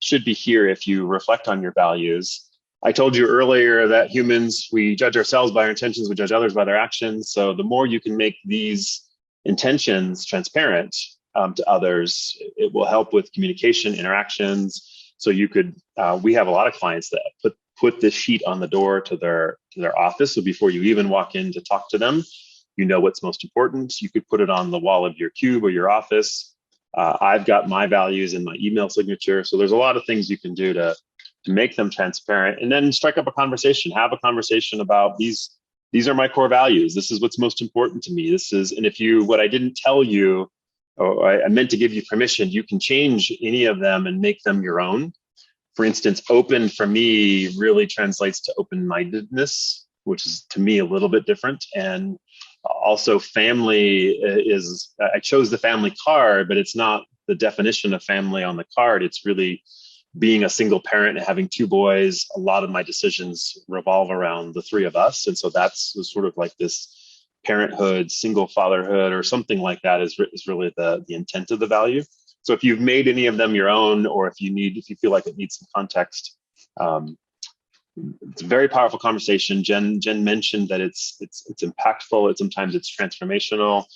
here if you reflect on your values. I told you earlier that humans, we judge ourselves by our intentions, we judge others by their actions. So the more you can make these intentions transparent to others, it will help with communication, interactions. So you could, we have a lot of clients that put this sheet on the door to their office. So before you even walk in to talk to them, you know what's most important. You could put it on the wall of your cube or your office. I've got my values in my email signature. So there's a lot of things you can do to make them transparent, and then strike up a conversation. Have a conversation about these are my core values. This is what's most important to me. And what I didn't tell you, or I meant to give you permission, you can change any of them and make them your own. For instance, open for me really translates to open-mindedness, which is to me a little bit different. And also family I chose the family card, but it's not the definition of family on the card. It's really being a single parent and having two boys. A lot of my decisions revolve around the three of us. And so that's sort of like this parenthood, single fatherhood, or something like that is really the intent of the value. So if you've made any of them your own, or if you feel like it needs some context, it's a very powerful conversation. Jen mentioned that it's impactful. Sometimes it's transformational.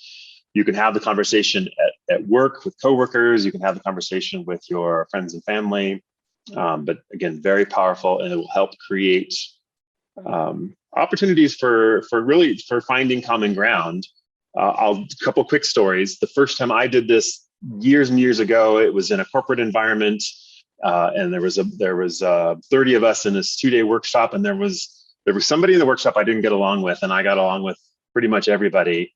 You can have the conversation at work with coworkers. You can have the conversation with your friends and family. But again, very powerful, and it will help create opportunities for finding common ground. A couple quick stories. The first time I did this years and years ago, it was in a corporate environment, and there was 30 of us in this 2-day workshop, and there was somebody in the workshop I didn't get along with, and I got along with pretty much everybody.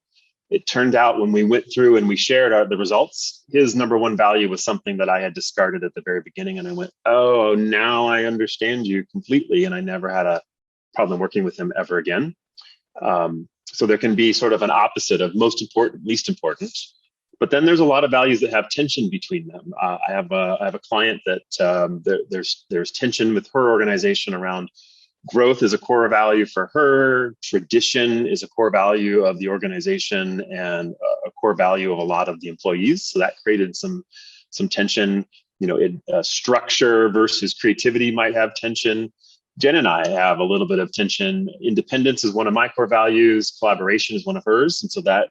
It turned out when we went through and we shared the results, his number one value was something that I had discarded at the very beginning, and I went, oh, now I understand you completely, and I never had a problem working with him ever again. So there can be sort of an opposite of most important, least important. But then there's a lot of values that have tension between them. I have a client that there's tension with her organization around growth is a core value for her. Tradition is a core value of the organization and a core value of a lot of the employees. So that created some tension. Structure versus creativity might have tension. Jen and I have a little bit of tension. Independence is one of my core values. Collaboration is one of hers. And so that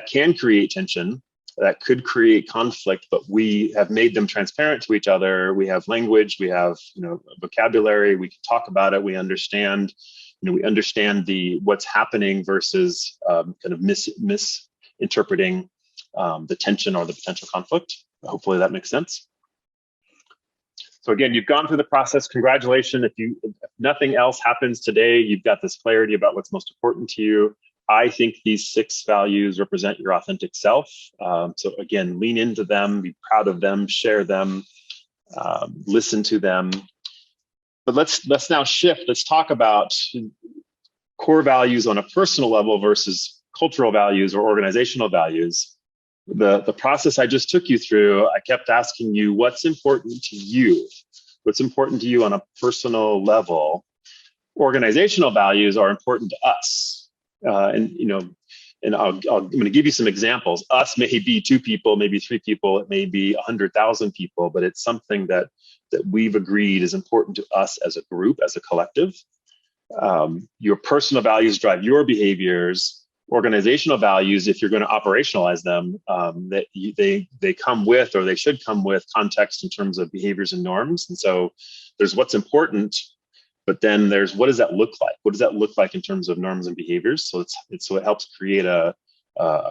can create tension. That could create conflict, but we have made them transparent to each other. We have language, we have vocabulary, we can talk about it, we understand what's happening versus kind of misinterpreting the tension or the potential conflict. Hopefully that makes sense. So again, you've gone through the process. Congratulations. If nothing else happens today, you've got this clarity about what's most important to you. I think these 6 values represent your authentic self. So again, lean into them, be proud of them, share them, listen to them. But let's now shift. Let's talk about core values on a personal level versus cultural values or organizational values. The process I just took you through, I kept asking you, what's important to you? What's important to you on a personal level? Organizational values are important to us. I'm going to give you some examples. Us may be 2 people, maybe 3 people, it may be 100,000 people, but it's something that we've agreed is important to us as a group, as a collective. Your personal values drive your behaviors. Organizational values, if you're going to operationalize them, they come with, or they should come with, context in terms of behaviors and norms. And so there's what's important, But then there's, what does that look like? What does that look like in terms of norms and behaviors? So so it helps create a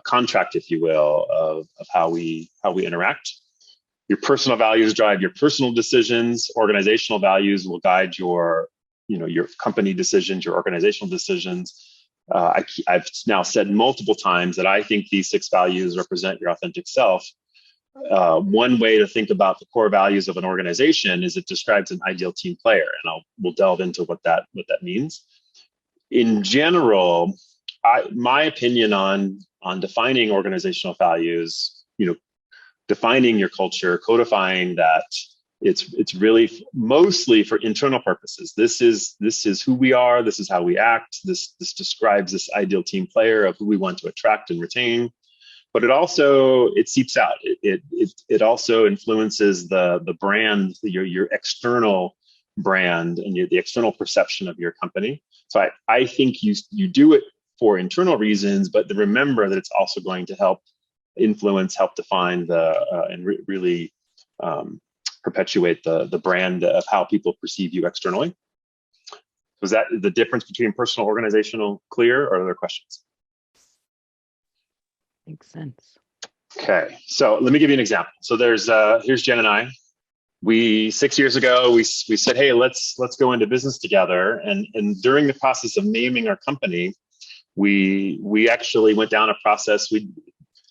contract, if you will, of how we interact. Your personal values drive your personal decisions. Organizational values will guide your company decisions, your organizational decisions. I've now said multiple times that I think these 6 values represent your authentic self. One way to think about the core values of an organization is it describes an ideal team player, and we'll delve into what that means. In general, my opinion on defining organizational values, defining your culture, codifying that, it's really mostly for internal purposes. This is who we are. This is how we act. This describes this ideal team player of who we want to attract and retain. But it seeps out. It also influences the brand, your external brand, and the external perception of your company. So I think you do it for internal reasons, but remember that it's also going to help define really perpetuate the brand of how people perceive you externally. Was that the difference between personal, organizational clear, or are there questions? Makes sense. Okay, so let me give you an example. So here's Jen and I. 6 years ago, we said, hey, let's go into business together. And during the process of naming our company, we actually went down a process.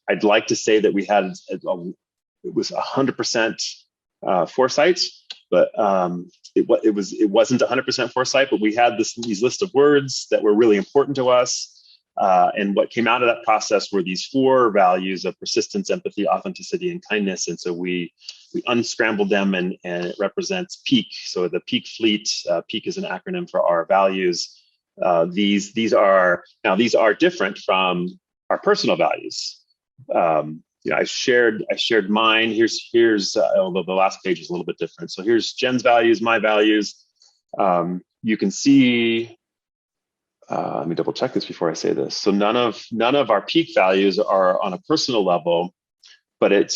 I'd like to say that we had it was 100% foresight, but it wasn't 100% foresight. But we had these list of words that were really important to us. And what came out of that process were these 4 values of persistence, empathy, authenticity, and kindness. And so we unscrambled them, and it represents PEAK. So the PEAK fleet, PEAK is an acronym for our values. These are different from our personal values. I shared mine. Here's although the last page is a little bit different. So here's Jen's values, my values. You can see. Let me double check this before I say this. So none of our PEAK values are on a personal level, but I'm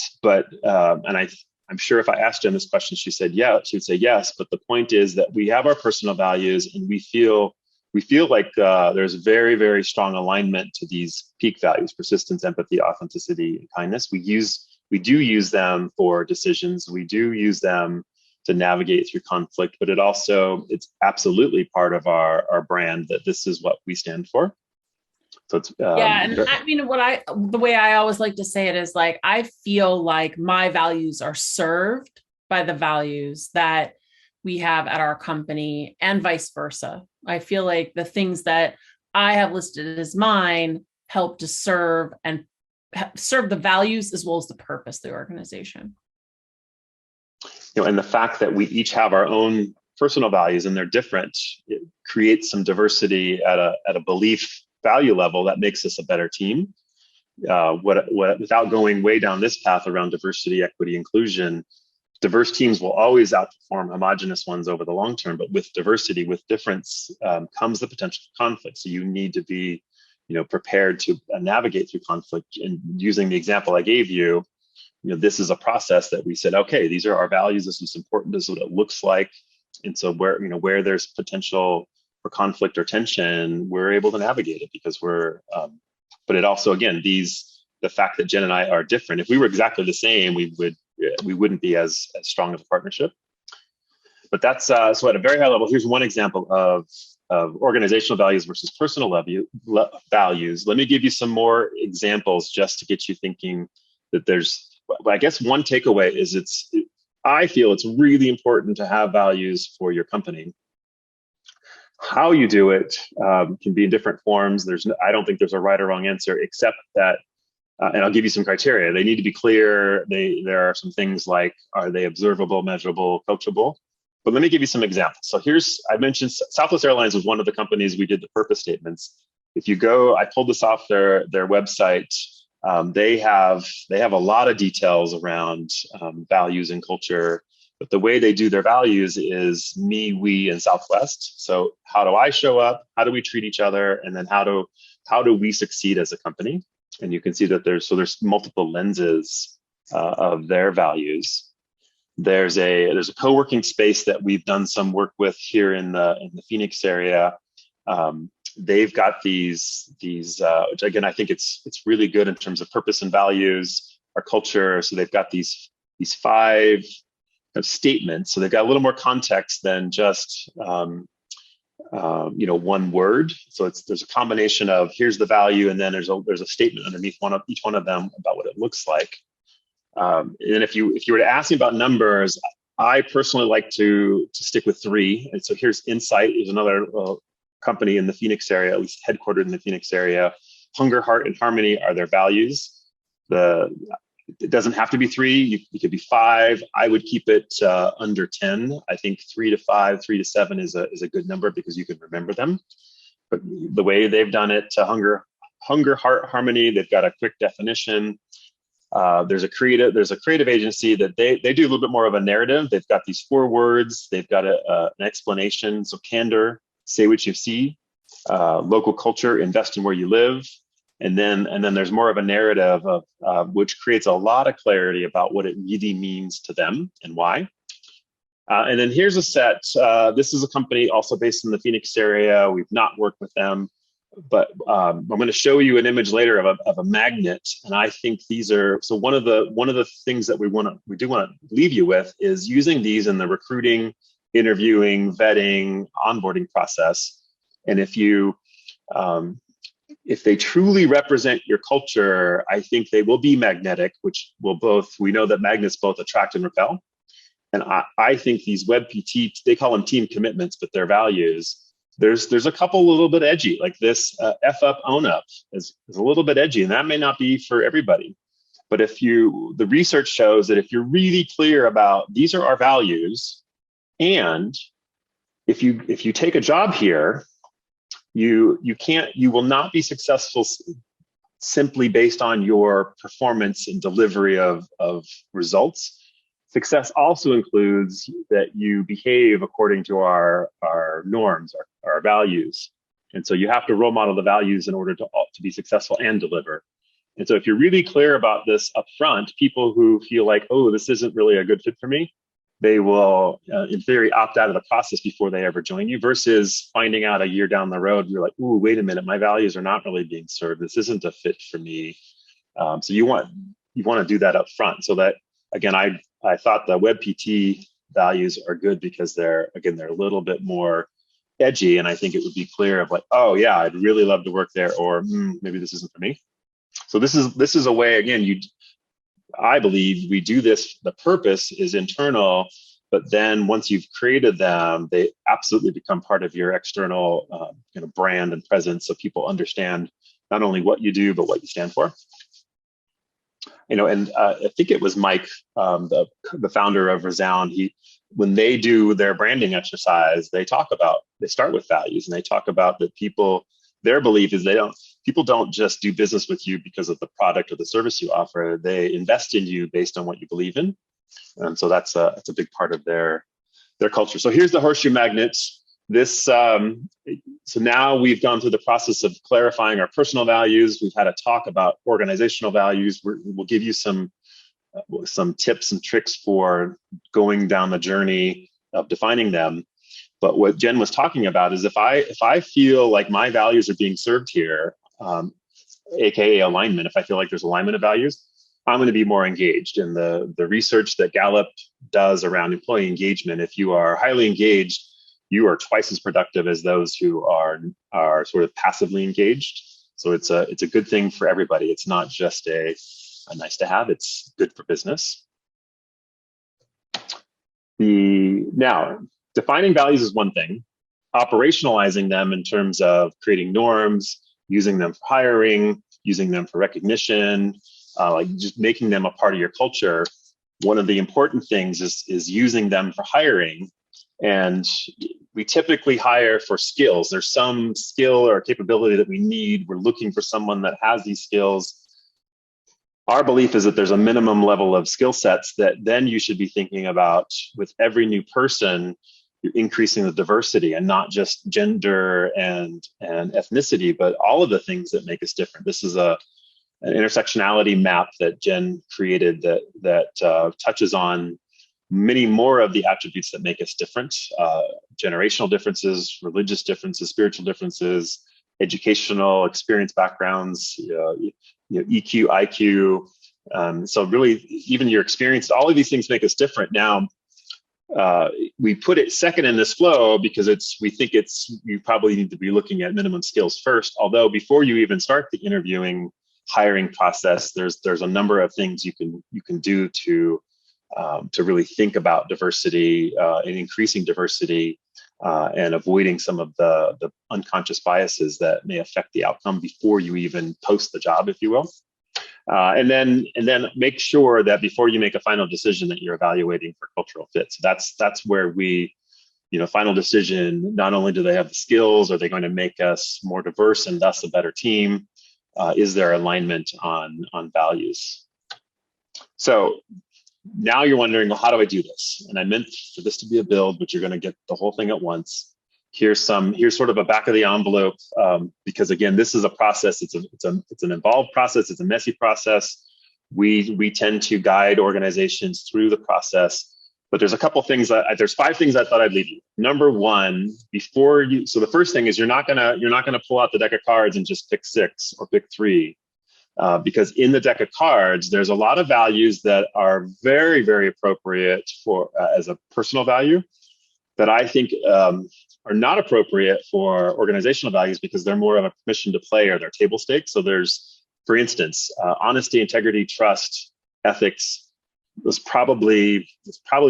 sure if I asked Jen this question, she would say yes. But the point is that we have our personal values, and we feel like there's very, very strong alignment to these PEAK values: persistence, empathy, authenticity, and kindness. We do use them for decisions. We do use them to navigate through conflict, but it's absolutely part of our brand that this is what we stand for. So it's and I mean, the way I always like to say it is like, I feel like my values are served by the values that we have at our company, and vice versa. I feel like the things that I have listed as mine help to serve the values as well as the purpose of the organization. And the fact that we each have our own personal values and they're different, it creates some diversity at a belief value level that makes us a better team. Without going way down this path around diversity, equity, inclusion, diverse teams will always outperform homogenous ones over the long term. But with diversity, with difference, comes the potential for conflict. So you need to be, prepared to navigate through conflict. And using the example I gave you, this is a process that we said, okay, these are our values. This is important. This is what it looks like. And so where there's potential for conflict or tension, we're able to navigate it because but it also, again, the fact that Jen and I are different. If we were exactly the same, we wouldn't be as strong of a partnership. But that's so at a very high level. Here's one example of organizational values versus personal values. Let me give you some more examples just to get you thinking that I guess one takeaway is I feel it's really important to have values for your company. How you do it can be in different forms. I don't think there's a right or wrong answer, except that, and I'll give you some criteria. They need to be clear. There are some things like, are they observable, measurable, coachable? But let me give you some examples. So I mentioned Southwest Airlines was one of the companies we did the purpose statements. If you go, I pulled this off their website. They have a lot of details around values and culture, but the way they do their values is me, we, and Southwest. So how do I show up? How do we treat each other? And then how do we succeed as a company? And you can see that there's multiple lenses of their values. There's a co-working space that we've done some work with here in the Phoenix area. They've got these which again, I think it's really good in terms of purpose and values, our culture. So they've got these 5 statements. So they've got a little more context than just one word. So there's a combination of here's the value, and then there's a statement underneath each one of them about what it looks like. And if you were to ask me about numbers, I personally like to stick with 3. And so here's Insight is another company in the Phoenix area, at least headquartered in the Phoenix area. Hunger, Heart, and Harmony are their values. It doesn't have to be 3. You could be 5. I would keep it under 10. I think 3 to 5, 3 to 7 is a good number because you can remember them. But the way they've done it, Hunger, Heart, Harmony, they've got a quick definition. There's a creative agency that they do a little bit more of a narrative. They've got these 4 words. They've got an explanation. So candor, say what you see, local culture, invest in where you live. And then there's more of a narrative of which creates a lot of clarity about what it really means to them and why. And then here's a set. This is a company also based in the Phoenix area. We've not worked with them, but I'm going to show you an image later of a magnet. And I think these are, so one of the things that we do want to leave you with is using these in the recruiting, interviewing, vetting, onboarding process. And if they truly represent your culture, I think they will be magnetic, which we know that magnets both attract and repel. And I think these WebPT, they call them team commitments, but their values, there's a couple a little bit edgy, like this F up, own up is a little bit edgy, and that may not be for everybody. But the research shows that if you're really clear about these are our values, and if you take a job here, you will not be successful simply based on your performance and delivery of results. Success also includes that you behave according to our norms, our values. And so you have to role model the values in order to be successful and deliver. And so if you're really clear about this up front, people who feel like, oh, this isn't really a good fit for me, they will, in theory, opt out of the process before they ever join you, versus finding out a year down the road, you're like, ooh, wait a minute, my values are not really being served. This isn't a fit for me. So you want to do that up front. So that, again, I thought the WebPT values are good because they're a little bit more edgy. And I think it would be clear of like, oh yeah, I'd really love to work there, or maybe this isn't for me. So this is a way, again, I believe we do this, the purpose is internal, but then once you've created them, they absolutely become part of your external brand and presence, so people understand not only what you do, but what you stand for. And I think it was Mike, the founder of Resound, when they do their branding exercise, they start with values, and they talk about that their belief is people don't just do business with you because of the product or the service you offer. They invest in you based on what you believe in. And so that's a big part of their culture. So here's the horseshoe magnets. So now we've gone through the process of clarifying our personal values. We've had a talk about organizational values. We'll give you some tips and tricks for going down the journey of defining them. But what Jen was talking about is if I feel like my values are being served here, AKA alignment, if I feel like there's alignment of values, I'm going to be more engaged. And the research that Gallup does around employee engagement, if you are highly engaged, you are twice as productive as those who are sort of passively engaged. So it's a good thing for everybody. It's not just a nice to have, it's good for business. Now, defining values is one thing. Operationalizing them in terms of creating norms, using them for hiring, using them for recognition, like just making them a part of your culture. One of the important things is using them for hiring. And we typically hire for skills. There's some skill or capability that we need. We're looking for someone that has these skills. Our belief is that there's a minimum level of skill sets that then you should be thinking about with every new person. You're increasing the diversity, and not just gender and ethnicity, but all of the things that make us different. This is an intersectionality map that Jen created that touches on many more of the attributes that make us different, generational differences, religious differences, spiritual differences, educational experience backgrounds, EQ, IQ. So really, even your experience, all of these things make us different. Now, we put it second in this flow because we think you probably need to be looking at minimum skills first. Although before you even start the interviewing, hiring process, there's a number of things you can do to really think about diversity and increasing diversity and avoiding some of the unconscious biases that may affect the outcome before you even post the job, if you will. And then make sure that before you make a final decision that you're evaluating for cultural fit. So that's where we, final decision, not only do they have the skills, are they going to make us more diverse and thus a better team? Is there alignment on values? So now you're wondering, well, how do I do this? And I meant for this to be a build, but you're going to get the whole thing at once. Here's sort of a back of the envelope, because again, this is a process. It's an involved process. It's a messy process. We tend to guide organizations through the process, but there's a couple things there's 5 things I thought I'd leave you. Number one, so the first thing is you're not gonna pull out the deck of cards and just pick 6 or pick 3, because in the deck of cards, there's a lot of values that are very, very appropriate for as a personal value that I think are not appropriate for organizational values because they're more of a permission to play or they're table stakes. So there's, for instance, honesty, integrity, trust, ethics. This probably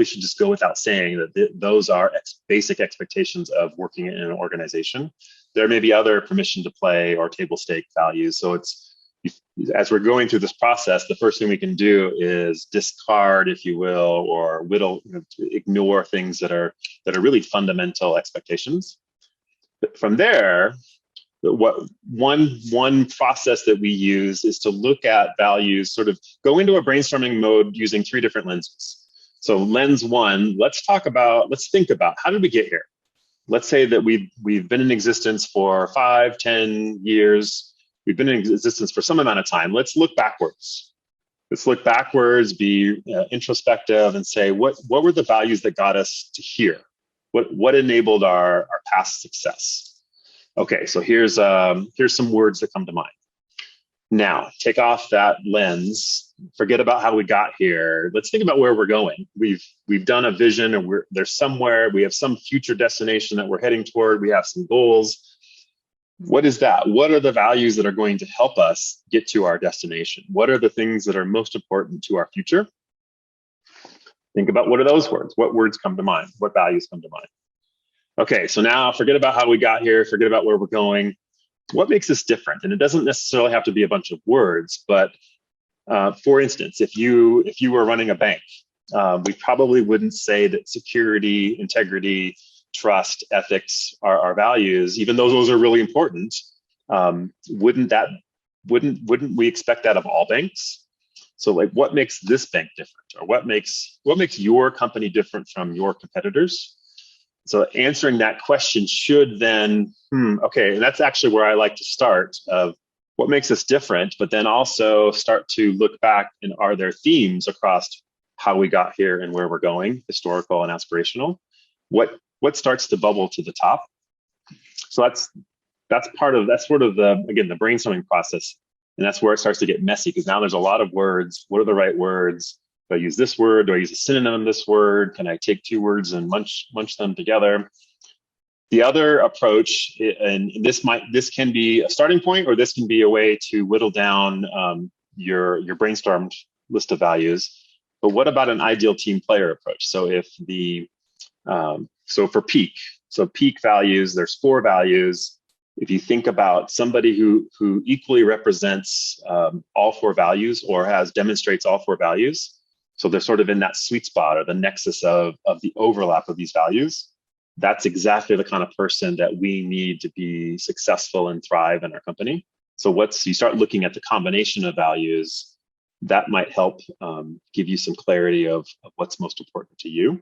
should just go without saying that those are basic expectations of working in an organization. There may be other permission to play or table stake values. So as we're going through this process, the first thing we can do is discard, if you will, or ignore things that are really fundamental expectations. But from there, one process that we use is to look at values, sort of go into a brainstorming mode using 3 different lenses. So lens 1, let's think about how did we get here? Let's say that we've been in existence for 5, 10 years. We've been in existence for some amount of time. Let's look backwards. Be introspective and say, what were the values that got us to here? What enabled our past success? Okay, so here's some words that come to mind. Now, take off that lens, forget about how we got here. Let's think about where we're going. We've done a vision, or there's somewhere, we have some future destination that we're heading toward, we have some goals. What is that? What are the values that are going to help us get to our destination? What are the things that are most important to our future? Think about what are those words? What words come to mind? What values come to mind? Okay, so now forget about how we got here, forget about where we're going. What makes us different? And it doesn't necessarily have to be a bunch of words, but for instance, if you were running a bank, we probably wouldn't say that security, integrity, trust, ethics are our values, even though those are really important. Wouldn't we expect that of all banks? So like, what makes this bank different, or what makes your company different from your competitors? So answering that question should then, okay, and that's actually where I like to start, of what makes us different, but then also start to look back, and are there themes across how we got here and where we're going, historical and aspirational? What starts to bubble to the top? So that's sort of the brainstorming process. And that's where it starts to get messy, because now there's a lot of words. What are the right words? Do I use this word? Do I use a synonym of this word? Can I take 2 words and munch them together? The other approach, and this can be a starting point, or this can be a way to whittle down your brainstormed list of values. But what about an ideal team player approach? So for peak values, there's 4 values. If you think about somebody who equally represents all 4 values, or demonstrates all 4 values, so they're sort of in that sweet spot, or the nexus of the overlap of these values, that's exactly the kind of person that we need to be successful and thrive in our company. So you start looking at the combination of values, that might help give you some clarity of what's most important to you.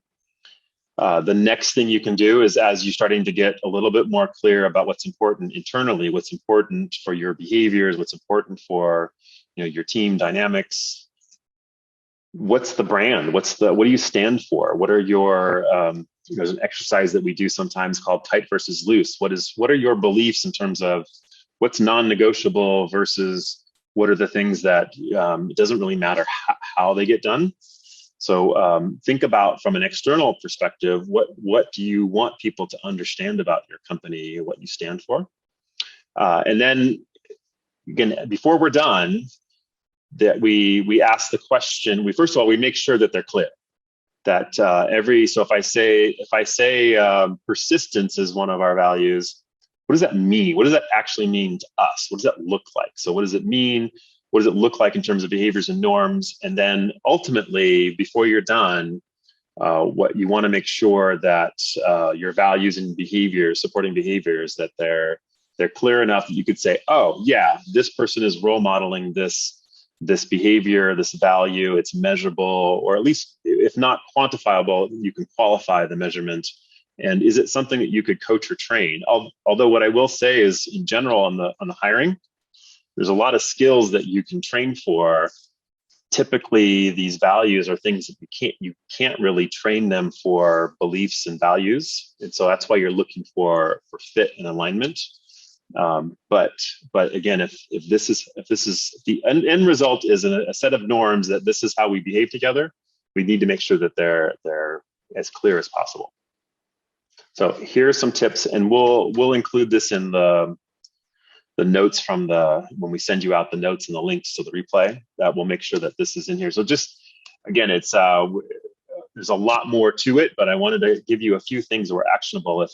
The next thing you can do is, as you're starting to get a little bit more clear about what's important internally, what's important for your behaviors, what's important for your team dynamics, what's the brand? What do you stand for? What are your, there's an exercise that we do sometimes called tight versus loose. What are your beliefs in terms of what's non-negotiable versus what are the things that it doesn't really matter how they get done? So think about, from an external perspective, what do you want people to understand about your company, what you stand for? And then again, before we're done, that we ask the question, first of all, we make sure that they're clear. That so if I say persistence is one of our values, what does that mean? What does that actually mean to us? What does that look like? So what does it mean? What does it look like in terms of behaviors and norms? And then ultimately, before you're done, what you want to make sure that your values and behaviors, supporting behaviors, that they're clear enough that you could say, oh yeah, this person is role modeling this behavior, this value, it's measurable, or at least if not quantifiable, you can qualify the measurement. And is it something that you could coach or train? Although what I will say is, in general, on the hiring, there's a lot of skills that you can train for. Typically, these values are things that you can't really train them for beliefs and values, and so that's why you're looking for fit and alignment. But again, if this is the end result is a set of norms that this is how we behave together, we need to make sure that they're as clear as possible. So here are some tips, and we'll include this in the notes from when we send you out the notes and the links to the replay. That will make sure that this is in here. So just again, it's there's a lot more to it, but I wanted to give you a few things that were actionable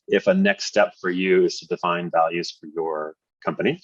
if a next step for you is to define values for your company.